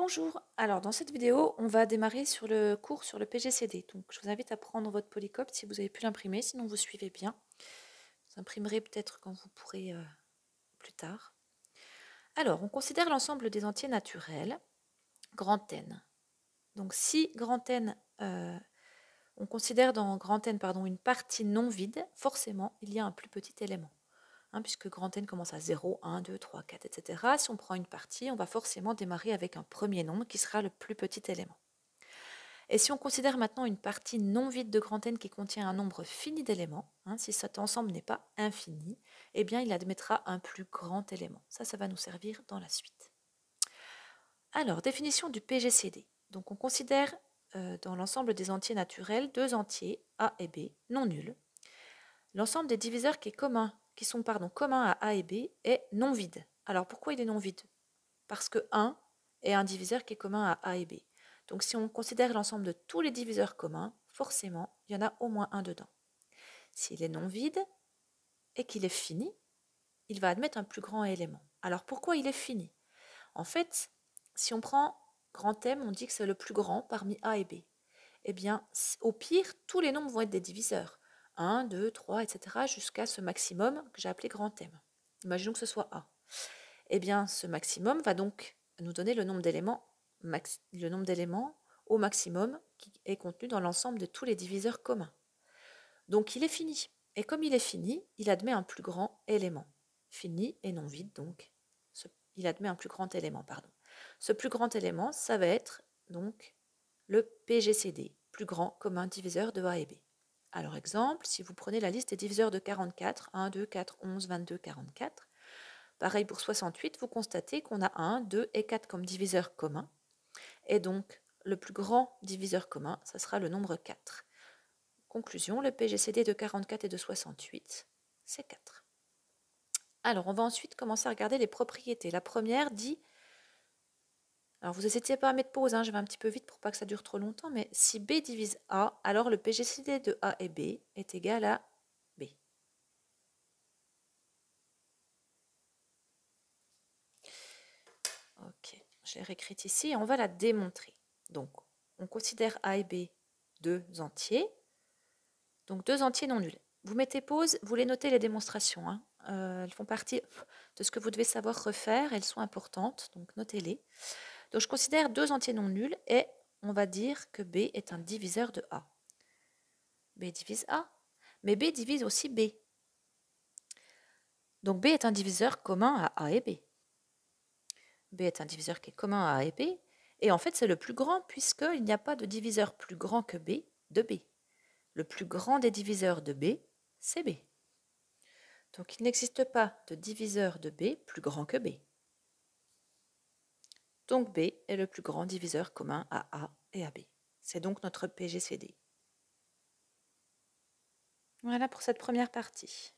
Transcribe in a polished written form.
Bonjour, alors dans cette vidéo, on va démarrer sur le cours sur le PGCD. Donc je vous invite à prendre votre polycope si vous avez pu l'imprimer, sinon vous suivez bien. Vous imprimerez peut-être quand vous pourrez plus tard. Alors, on considère l'ensemble des entiers naturels, grand N. Donc si grand N, on considère dans grand N une partie non vide, forcément il y a un plus petit élément. Puisque grand N commence à 0, 1, 2, 3, 4, etc. Si on prend une partie, on va forcément démarrer avec un premier nombre qui sera le plus petit élément. Et si on considère maintenant une partie non vide de grand N qui contient un nombre fini d'éléments, si cet ensemble n'est pas infini, eh bien il admettra un plus grand élément. Ça va nous servir dans la suite. Alors, définition du PGCD. Donc on considère dans l'ensemble des entiers naturels deux entiers, A et B, non nuls. L'ensemble des diviseurs qui sont communs à A et B est non vide. Alors pourquoi il est non vide? Parce que 1 est un diviseur qui est commun à A et B. Donc si on considère l'ensemble de tous les diviseurs communs, forcément, il y en a au moins un dedans. S'il est non vide et qu'il est fini, il va admettre un plus grand élément. Alors pourquoi il est fini? En fait, si on prend grand M, on dit que c'est le plus grand parmi A et B. Eh bien, au pire, tous les nombres vont être des diviseurs. 1, 2, 3, etc. jusqu'à ce maximum que j'ai appelé grand M. Imaginons que ce soit A. Eh bien, ce maximum va donc nous donner le nombre d'éléments au maximum qui est contenu dans l'ensemble de tous les diviseurs communs. Donc, il est fini. Et comme il est fini, il admet un plus grand élément. Fini et non vide, donc, il admet un plus grand élément, pardon. Ce plus grand élément, ça va être donc le PGCD, plus grand commun diviseur de A et B. Alors, exemple, si vous prenez la liste des diviseurs de 44, 1, 2, 4, 11, 22, 44, pareil pour 68, vous constatez qu'on a 1, 2 et 4 comme diviseurs communs. Et donc, le plus grand diviseur commun, ça sera le nombre 4. Conclusion, le PGCD de 44 et de 68, c'est 4. Alors, on va ensuite commencer à regarder les propriétés. La première dit, alors vous n'hésitez pas à mettre pause, je vais un petit peu vite pour pas que ça dure trop longtemps, mais si B divise A, alors le PGCD de A et B est égal à B. Ok, je l'ai réécrite ici et on va la démontrer. Donc, on considère A et B deux entiers, donc deux entiers non nuls. Vous mettez pause, vous les notez les démonstrations. Elles font partie de ce que vous devez savoir refaire, elles sont importantes, donc notez-les. Donc je considère deux entiers non nuls et on va dire que B est un diviseur de A. B divise A, mais B divise aussi B. Donc B est un diviseur commun à A et B. B est un diviseur qui est commun à A et B, et en fait c'est le plus grand puisqu'il n'y a pas de diviseur plus grand que B de B. Le plus grand des diviseurs de B, c'est B. Donc il n'existe pas de diviseur de B plus grand que B. Donc B est le plus grand diviseur commun à A et à B. C'est donc notre PGCD. Voilà pour cette première partie.